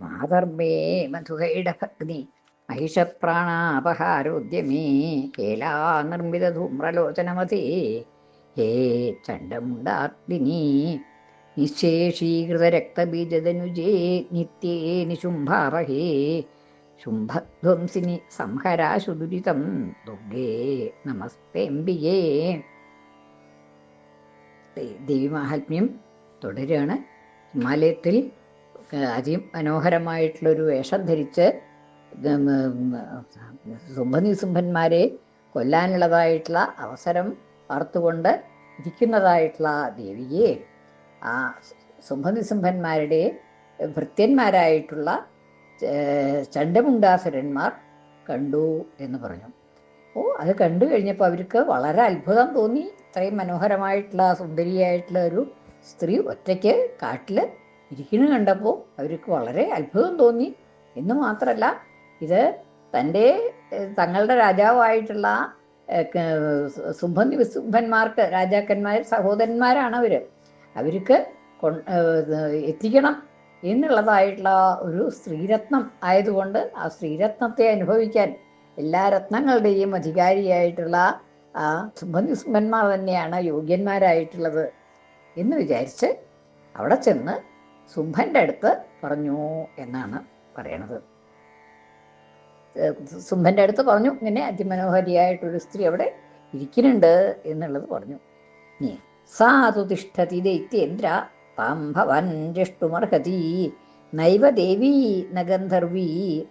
മാതർമേ മധുഹൈഡഭഗ്നി മഹിഷപ്രാണാപഹാരോദ്യമേ കേലാനിർമ്മിത ധൂമ്രലോചനമതേ ഹേ ചണ്ഡമുണ്ടാഗ്നി നിശേഷീകൃതരക്തബീജതനുജേ നിത്യേ നിശുംഭാവഹേ ശുംഭധ്വംസിനി സംഹരാശുദുരിതം ദുർഗേ നമസ്തേംബികേ. ദേവിമാഹാത്മ്യം തുടരുകയാണ്. ഹിമാലയത്തിൽ അതിമനോഹരമായിട്ടുള്ളൊരു വേഷം ധരിച്ച് ശുംഭനിശുംഭന്മാരെ കൊല്ലാനുള്ളതായിട്ടുള്ള അവസരം വാർത്തുകൊണ്ട് ഇരിക്കുന്നതായിട്ടുള്ള ദേവിയെ ആ ശുംഭനിശുംഭന്മാരുടെ ഭൃത്യന്മാരായിട്ടുള്ള ചണ്ഡമുണ്ടാസുരന്മാർ കണ്ടു എന്ന് പറഞ്ഞു. അത് കണ്ടു കഴിഞ്ഞപ്പോൾ അവർക്ക് വളരെ അത്ഭുതം തോന്നി. ഇത്രയും മനോഹരമായിട്ടുള്ള സുന്ദരിയായിട്ടുള്ള ഒരു സ്ത്രീ ഒറ്റയ്ക്ക് കാട്ടിൽ ഇരിക്കുന്നത് കണ്ടപ്പോൾ അവർക്ക് വളരെ അത്ഭുതം തോന്നി. എന്ന് മാത്രമല്ല, ഇത് തങ്ങളുടെ രാജാവായിട്ടുള്ള ശുംഭനിശുംഭന്മാർക്ക് രാജാക്കന്മാർ സഹോദരന്മാരാണ് അവർക്ക് എത്തിക്കണം എന്നുള്ളതായിട്ടുള്ള ഒരു സ്ത്രീരത്നം ആയതുകൊണ്ട് ആ സ്ത്രീരത്നത്തെ അനുഭവിക്കാൻ എല്ലാ രത്നങ്ങളുടെയും അധികാരിയായിട്ടുള്ള ആ ശുംഭനിശുംഭന്മാർ തന്നെയാണ് യോഗ്യന്മാരായിട്ടുള്ളത് എന്ന് വിചാരിച്ച് അവിടെ ചെന്ന് ശുംഭൻ്റെ അടുത്ത് പറഞ്ഞു എന്നാണ് പറയണത്. ശുംഭൻ്റെ അടുത്ത് പറഞ്ഞു, ഇങ്ങനെ അതിമനോഹരിയായിട്ടൊരു സ്ത്രീ അവിടെ ഇരിക്കുന്നുണ്ട് എന്നുള്ളത് പറഞ്ഞു. നീ സാധു തിഷ്ഠതി ദൈത്യേന്ദ്ര താം ഭവൻ ജ്യേഷ്ഠുമർഹതി നൈവ ദേവീ ന ഗന്ധർവീ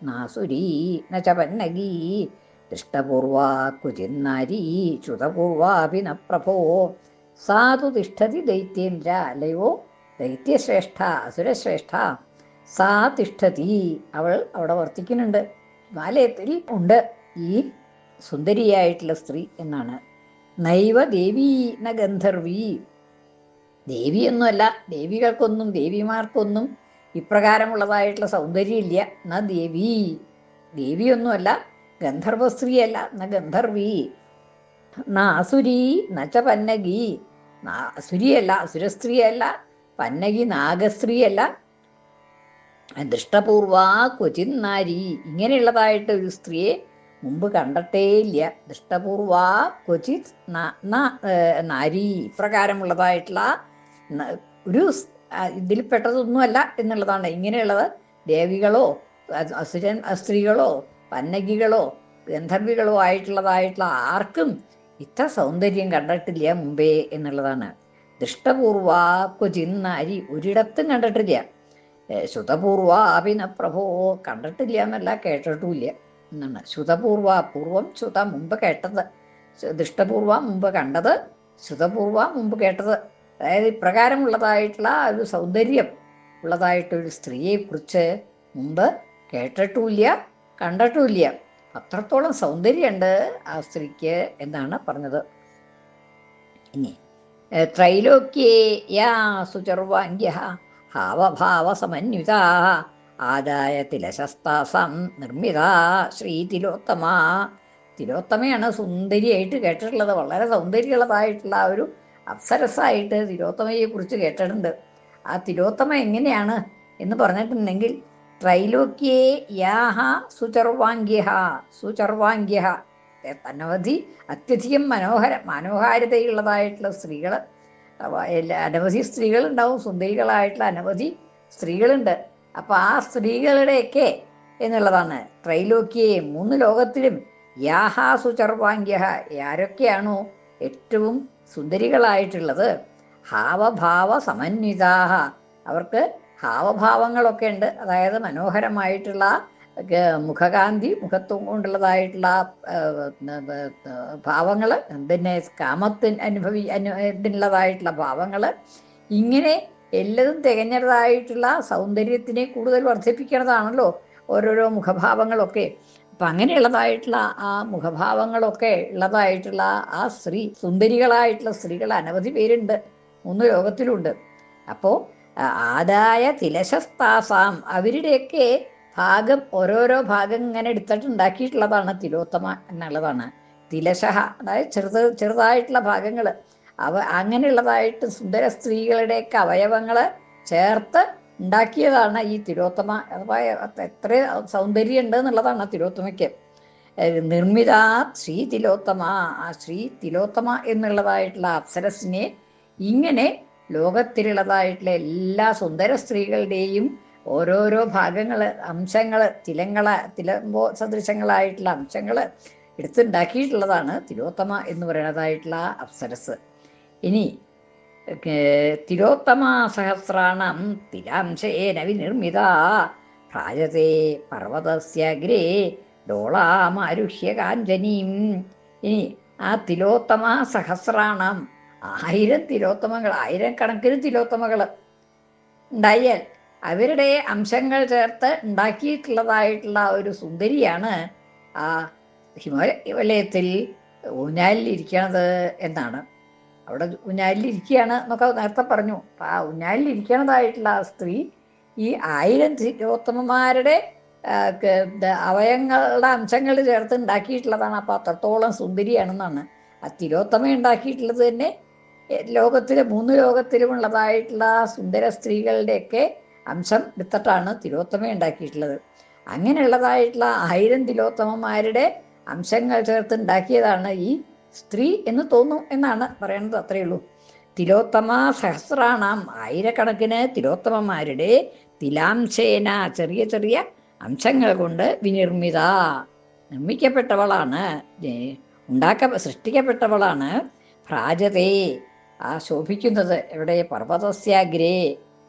നാസുരീ ന ചപന്നഗീ ദൃഷ്ടപൂർവാ ക്വചിന്നാരീ ശ്രുതപൂർവാപി ന പ്രഭോ. സാധു തിഷ്ഠതി ദൈത്യേന്ദ്ര, അല്ലയോ ദൈത്യശ്രേഷ്ഠ, അസുരശ്രേഷ്ഠ. സാ തിഷ്ഠതി, അവൾ അവിടെ വർത്തിക്കുന്നുണ്ട്. ഹിമാലയത്തിൽ ഉണ്ട് ഈ സുന്ദരിയായിട്ടുള്ള സ്ത്രീ എന്നാണ്. നൈവ ദേവീ ന ഗന്ധർവീ, ദേവിയൊന്നുമല്ല. ദേവികൾക്കൊന്നും ദേവിമാർക്കൊന്നും ഇപ്രകാരമുള്ളതായിട്ടുള്ള സൗന്ദര്യമില്ല. ന ദേവീ, ദേവിയൊന്നുമല്ല. ഗന്ധർവ സ്ത്രീയല്ല. ന ഗന്ധർവീ. ന അസുരീ നച്ച പന്നഗി, അസുരിയല്ല, അസുരസ്ത്രീയല്ല. പന്നഗി നാഗസ്ത്രീയല്ല. ദൃഷ്ടപൂർവാ ക്വചിന്നാരി, ഇങ്ങനെയുള്ളതായിട്ട് ഒരു സ്ത്രീയെ മുമ്പ് കണ്ടിട്ടേയില്ല. ദൃഷ്ടപൂർവാ ക്വചിത് നാരി, ഇപ്രകാരമുള്ളതായിട്ടുള്ള ഒരു ഇതിൽപ്പെട്ടതൊന്നുമല്ല എന്നുള്ളതാണ്. ഇങ്ങനെയുള്ളത് ദേവികളോ സ്ത്രീകളോ പന്നഗികളോ ഗന്ധർവികളോ ആയിട്ടുള്ള ആർക്കും ഇത്ര സൗന്ദര്യം കണ്ടിട്ടില്ല മുമ്പേ എന്നുള്ളതാണ്. ദൃഷ്ടപൂർവാ ക്വചിന്നാരി, ഒരിടത്തും കണ്ടിട്ടില്ല. ശ്രുതപൂർവ അഭിന പ്രഭോ, കണ്ടിട്ടില്ല എന്നല്ല കേട്ടിട്ടുമില്ല എന്നാണ്. ശ്രുതപൂർവ, പൂർവം ശ്രുത, മുമ്പ് കേട്ടത്. ദൃഷ്ടപൂർവ, മുമ്പ് കണ്ടത്. ശ്രുതപൂർവ, മുമ്പ് കേട്ടത്. അതായത് ഇപ്രകാരമുള്ളതായിട്ടുള്ള ഒരു സൗന്ദര്യം ഉള്ളതായിട്ടൊരു സ്ത്രീയെക്കുറിച്ച് മുമ്പ് കേട്ടിട്ടുമില്ല കണ്ടിട്ടുമില്ല. അത്രത്തോളം സൗന്ദര്യമുണ്ട് ആ സ്ത്രീക്ക് എന്നാണ് പറഞ്ഞത്. ഇനി ത്രൈലോക്യേ യാ സുചർവാംഗ്യ ഹാവഭാവസമന്വിത ആദായ തിലശസ്താസം നിർമ്മിത ശ്രീ തിലോത്തമ. തിലോത്തമയാണ് സുന്ദരിയായിട്ട് കേട്ടിട്ടുള്ളത്. വളരെ സൗന്ദര്യമുള്ളതായിട്ടുള്ള ഒരു അപ്സരസായിട്ട് തിലോത്തമയെ കുറിച്ച് കേട്ടിട്ടുണ്ട്. ആ തിലോത്തമ എങ്ങനെയാണ് എന്ന് പറഞ്ഞിട്ടുണ്ടെങ്കിൽ ത്രൈലോക്യേ യാഹ സുചർവാംഗ്യ, സുചർവാംഗ്യ, അനവധി അത്യധികം മനോഹാരിതയുള്ളതായിട്ടുള്ള സ്ത്രീകൾ, അനവധി സ്ത്രീകളുണ്ടാവും. സുന്ദരികളായിട്ടുള്ള അനവധി സ്ത്രീകളുണ്ട്. അപ്പം ആ സ്ത്രീകളുടെയൊക്കെ എന്നുള്ളതാണ് ത്രൈലോക്യേ, 3 ലോകത്തിലും യാഹ സുചർവാംഗ്യ, ആരൊക്കെയാണോ ഏറ്റവും സുന്ദരികളായിട്ടുള്ളത്. ഹാവഭാവ സമന്വിതാഹ, അവർക്ക് ഹാവഭാവങ്ങളൊക്കെ ഉണ്ട്. അതായത് മനോഹരമായിട്ടുള്ള മുഖകാന്തി, മുഖത്വം കൊണ്ടുള്ളതായിട്ടുള്ള ഭാവങ്ങൾ, പിന്നെ ഇതിനുള്ളതായിട്ടുള്ള ഭാവങ്ങൾ, ഇങ്ങനെ എല്ലതും തികഞ്ഞതായിട്ടുള്ള സൗന്ദര്യത്തിനെ കൂടുതൽ വർദ്ധിപ്പിക്കുന്നതാണല്ലോ ഓരോരോ മുഖഭാവങ്ങളൊക്കെ. അപ്പം അങ്ങനെയുള്ളതായിട്ടുള്ള ആ മുഖഭാവങ്ങളൊക്കെ ഉള്ളതായിട്ടുള്ള ആ സ്ത്രീ, സുന്ദരികളായിട്ടുള്ള സ്ത്രീകൾ അനവധി പേരുണ്ട്, 3 ലോകത്തിലുണ്ട്. അപ്പോൾ ആദായ തിലശസ്താസാം, അവരുടെയൊക്കെ ഭാഗം, ഓരോരോ ഭാഗം ഇങ്ങനെ എടുത്തിട്ടുണ്ടാക്കിയിട്ടുള്ളതാണ് തിലോത്തമ എന്നുള്ളതാണ്. തിലശഹ, അതായത് ചെറുതായിട്ടുള്ള ഭാഗങ്ങൾ, അങ്ങനെയുള്ളതായിട്ട് സുന്ദര സ്ത്രീകളുടെയൊക്കെ അവയവങ്ങൾ ചേർത്ത് ഉണ്ടാക്കിയതാണ് ഈ തിലോത്തമ. അഥവാ എത്ര സൗന്ദര്യം ഉണ്ട് എന്നുള്ളതാണ് തിലോത്തമയ്ക്ക്. നിർമ്മിത ശ്രീ തിലോത്തമ. ആ ശ്രീ തിലോത്തമ എന്നുള്ളതായിട്ടുള്ള അപ്സരസിനെ ഇങ്ങനെ ലോകത്തിലുള്ളതായിട്ടുള്ള എല്ലാ സുന്ദര സ്ത്രീകളുടെയും ഓരോരോ ഭാഗങ്ങൾ, അംശങ്ങൾ, തിലമ്പോ സദൃശങ്ങളായിട്ടുള്ള അംശങ്ങൾ എടുത്തുണ്ടാക്കിയിട്ടുള്ളതാണ് തിലോത്തമ എന്ന് പറയുന്നതായിട്ടുള്ള അപ്സരസ്. ഇനി തിലോത്തമ സഹസ്രാണം തിലാംശേന വിനിർമ്മിത ഭ്രാജത്തെ പർവതസ്യഗ്രേ ഡോളാമാരുഹ്യ കാഞ്ചനീം. ഇനി ആ തിലോത്തമ സഹസ്രാണം, 1000 തിലോത്തമകൾ, 1000കണക്കിന് തിലോത്തമകൾ ഉണ്ടായാൽ അവരുടെ അംശങ്ങൾ ചേർത്ത് ഉണ്ടാക്കിയിട്ടുള്ളതായിട്ടുള്ള ഒരു സുന്ദരിയാണ് ആ ഹിമാലയത്തിൽ ഊഞ്ഞാലിലിരിക്കണത് എന്നാണ്. അവിടെ ഊഞ്ഞാലിലിരിക്കുകയാണ് എന്നൊക്കെ നേരത്തെ പറഞ്ഞു. അപ്പം ആ ഊഞ്ഞാലിലിരിക്കണതായിട്ടുള്ള ആ സ്ത്രീ ഈ 1000 തിലോത്തമന്മാരുടെ അവയവങ്ങളുടെ അംശങ്ങൾ ചേർത്ത് ഉണ്ടാക്കിയിട്ടുള്ളതാണ്. അപ്പം അത്രത്തോളം സുന്ദരിയാണെന്നാണ്. ആ തിലോത്തമ ഉണ്ടാക്കിയിട്ടുള്ളത് തന്നെ ലോകത്തിലെ 3 ലോകത്തിലുമുള്ളതായിട്ടുള്ള സുന്ദര സ്ത്രീകളുടെയൊക്കെ അംശം എടുത്തിട്ടാണ് തിലോത്തമ ഉണ്ടാക്കിയിട്ടുള്ളത്. അങ്ങനെയുള്ളതായിട്ടുള്ള 1000 തിലോത്തമന്മാരുടെ അംശങ്ങൾ ചേർത്ത് ഉണ്ടാക്കിയതാണ് ഈ സ്ത്രീ എന്ന് തോന്നും എന്നാണ് പറയണത്. അത്രയേ ഉള്ളൂ. തിലോത്തമ സഹസ്രാണം, 1000കണക്കിന് തിലോത്തമന്മാരുടെ തിലാംശേന, ചെറിയ ചെറിയ അംശങ്ങൾ കൊണ്ട് വിനിർമ്മിത, നിർമ്മിക്കപ്പെട്ടവളാണ്, സൃഷ്ടിക്കപ്പെട്ടവളാണ്. ഭ്രാജതേ, ആ ശോഭിക്കുന്നത് എവിടെ? പർവ്വതസ്യാഗ്രേ,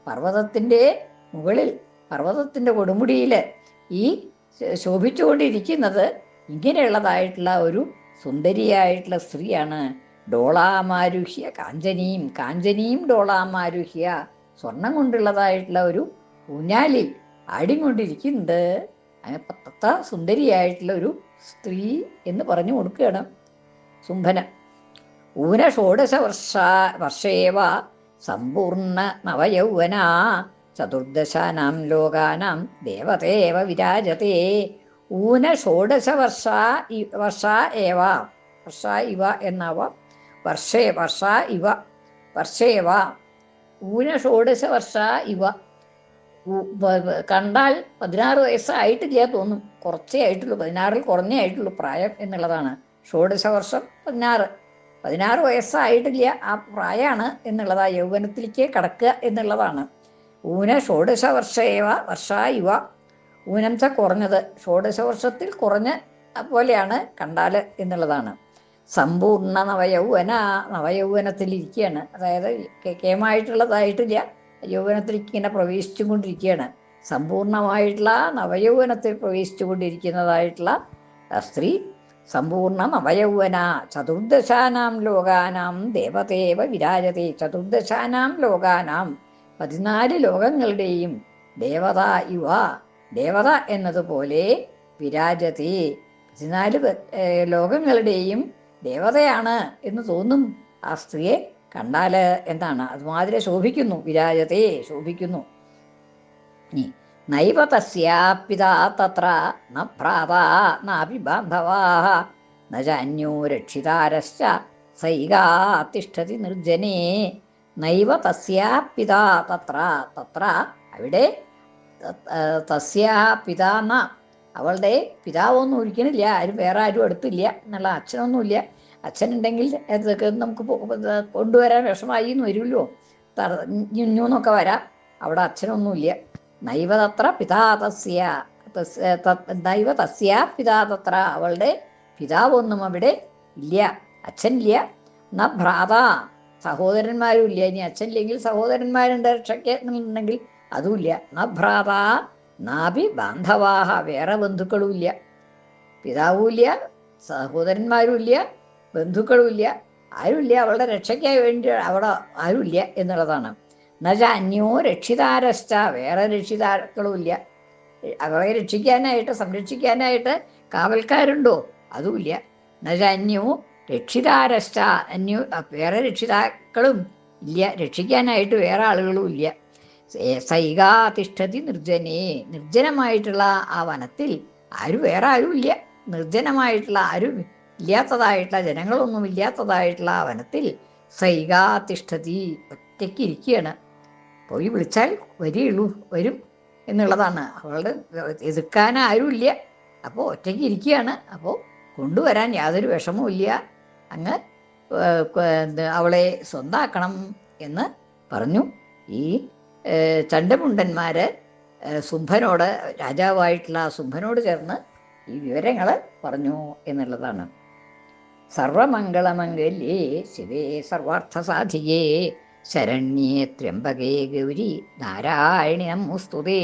പർവ്വതത്തിൻ്റെ മുകളിൽ, പർവ്വതത്തിൻ്റെ കൊടുമുടിയിൽ ഈ ശോഭിച്ചുകൊണ്ടിരിക്കുന്നത് ഇങ്ങനെയുള്ളതായിട്ടുള്ള ഒരു സുന്ദരിയായിട്ടുള്ള സ്ത്രീയാണ്. ഡോളാമാരുഹ്യ കാഞ്ചനീം, കാഞ്ചനീം ഡോളാമാരുഹ്യ, സ്വർണം കൊണ്ടുള്ളതായിട്ടുള്ള ഒരു ഊഞ്ഞാലിൽ ആടിക്കൊണ്ടിരിക്കുന്നത് അത്ര സുന്ദരിയായിട്ടുള്ള ഒരു സ്ത്രീ എന്ന് പറഞ്ഞു കൊടുക്കുകയാണ് സുംഭന. ഊന ഷോഡശ വർഷേവ സമ്പൂർണ്ണ നവയൗവന ചതുർദശാനാം ലോകാനാം ദേവതേവ വിരാജതേ. ഊന ഷോഡശ വർഷ ഇവ എന്നാവ, വർഷേവ ഊന ഷോഡശ വർഷ ഇവ. കണ്ടാൽ 16 വയസ്സായിട്ടില്ല തോന്നും, കുറച്ചേ ആയിട്ടുള്ളൂ, 16-ൽ കുറഞ്ഞേ ആയിട്ടുള്ളൂ പ്രായം എന്നുള്ളതാണ്. ഷോഡശ വർഷം 16 വയസ്സായിട്ടില്ല, ആ പ്രായമാണ് എന്നുള്ളതാ, യൗവനത്തിലേക്ക് കടക്കുക എന്നുള്ളതാണ്. ഊന ഷോഡശ വർഷ ഇവ. ഊനം ച കുറഞ്ഞത്, ഷോഡശ വർഷത്തിൽ കുറഞ്ഞ പോലെയാണ് കണ്ടാൽ എന്നുള്ളതാണ്. സമ്പൂർണ്ണ നവയൗവനത്തിലിരിക്കുകയാണ്, അതായത് കേമായിട്ടുള്ളതായിട്ടില്ല, യൗവനത്തിലേക്ക് ഇങ്ങനെ പ്രവേശിച്ചു കൊണ്ടിരിക്കുകയാണ്. സമ്പൂർണമായിട്ടുള്ള നവയൗവനത്തിൽ പ്രവേശിച്ചു കൊണ്ടിരിക്കുന്നതായിട്ടുള്ള സ്ത്രീ സമ്പൂർണ്ണ നവയൗവന. ചതുർദശാനാം ലോകാനാം ദേവതേവ വിരാജതേ. ചതുർദശാനാം ലോകാനാം, 14 ലോകങ്ങളുടെയും ദേവത ഇവ, ദേവത എന്നതുപോലെ വിരാജതേ, 14 ലോകങ്ങളുടെയും ദേവതയാണ് എന്ന് തോന്നും ആ സ്ത്രീയെ കണ്ടാൽ എന്നാണ്. അതുമാതിരി ശോഭിക്കുന്നു, വിരാജതേ, ശോഭിക്കുന്നു. നൈവ തസ്യാ പിതാ തത്ര ന ഭ്രാതാ നാപി ബാന്ധവാഃ ന ചാന്യോ രക്ഷിതാരശ്ച സൈകാ തിഷ്ഠതി നിർജ്ജനേ. നൈവ തസ്യാ പിതാ തത്ര അവിടെ, തസ്യാ പിതാ ന, അവളുടെ പിതാവൊന്നും ഒരിക്കലില്ല, വേറെ ആരും അടുത്തില്ല എന്നുള്ള, അച്ഛനൊന്നുമില്ല. അച്ഛനുണ്ടെങ്കിൽ അതൊക്കെ നമുക്ക് കൊണ്ടുവരാൻ വിഷമായി എന്ന് വരുമല്ലോ, എന്നൊക്കെ വരാം. അവിടെ അച്ഛനൊന്നുമില്ല. നൈവ തത്ര പിതാ തസ്യ, നൈവ തസ്യാ പിതാ തത്ര, അവളുടെ പിതാവൊന്നും അവിടെ ഇല്ല, അച്ഛനില്ല. ന ഭ്രാത, സഹോദരന്മാരും ഇല്ല. ഇനി അച്ഛനില്ലെങ്കിൽ സഹോദരന്മാരുണ്ട് രക്ഷയ്ക്കുണ്ടെങ്കിൽ അതുമില്ല. ന ഭ്രാത നാഭി ബാന്ധവാഹ, വേറെ ബന്ധുക്കളുമില്ല. പിതാവുമില്ല, സഹോദരന്മാരുമില്ല, ബന്ധുക്കളുമില്ല, ആരുമില്ല. അവളുടെ രക്ഷയ്ക്കായി വേണ്ടി അവിടെ ആരുമില്ല എന്നുള്ളതാണ്. എന്നുവെച്ച അന്യോ രക്ഷിതാരശ്ച, വേറെ രക്ഷിതാക്കളുമില്ല. അവളെ രക്ഷിക്കാനായിട്ട്, സംരക്ഷിക്കാനായിട്ട് കാവൽക്കാരുണ്ടോ? അതുമില്ല. എന്നുവെച്ചാൽ അന്യോ രക്ഷിതാരശ്ച, അന്യോ വേറെ രക്ഷിതാക്കളും ഇല്ല, രക്ഷിക്കാനായിട്ട് വേറെ ആളുകളും ഇല്ല. സൈകാ തിഷ്ഠതി നിർജ്ജനേ, നിർജ്ജനമായിട്ടുള്ള ആ വനത്തിൽ വേറെ ആരും ഇല്ല. നിർജ്ജനമായിട്ടുള്ള ആരും ഇല്ലാത്തതായിട്ടുള്ള, ജനങ്ങളൊന്നും ഇല്ലാത്തതായിട്ടുള്ള ആ വനത്തിൽ സൈകാ തിഷ്ഠതി, ഒറ്റയ്ക്കിരിക്കുകയാണ്. പോയി വിളിച്ചാൽ വരികയുള്ളൂ, വരും എന്നുള്ളതാണ്. അവളുടെ എതിർക്കാൻ ആരുമില്ല. അപ്പോൾ ഒറ്റയ്ക്ക് ഇരിക്കുകയാണ്. അപ്പോൾ കൊണ്ടുവരാൻ യാതൊരു വിഷമവുമില്ല. അങ്ങ് അവളെ സ്വന്താക്കണം എന്ന് പറഞ്ഞു. ഈ ചണ്ടമുണ്ടന്മാർ ശുംഭനോട്, രാജാവായിട്ടുള്ള ശുംഭനോട് ചേർന്ന് ഈ വിവരങ്ങൾ പറഞ്ഞു എന്നുള്ളതാണ്. സർവമംഗളമംഗല്യേ ശിവേ സർവാർത്ഥസാധികേ ശരണ്യേ ത്രയംബകേ ഗൗരി നാരായണി നമോസ്തുതേ.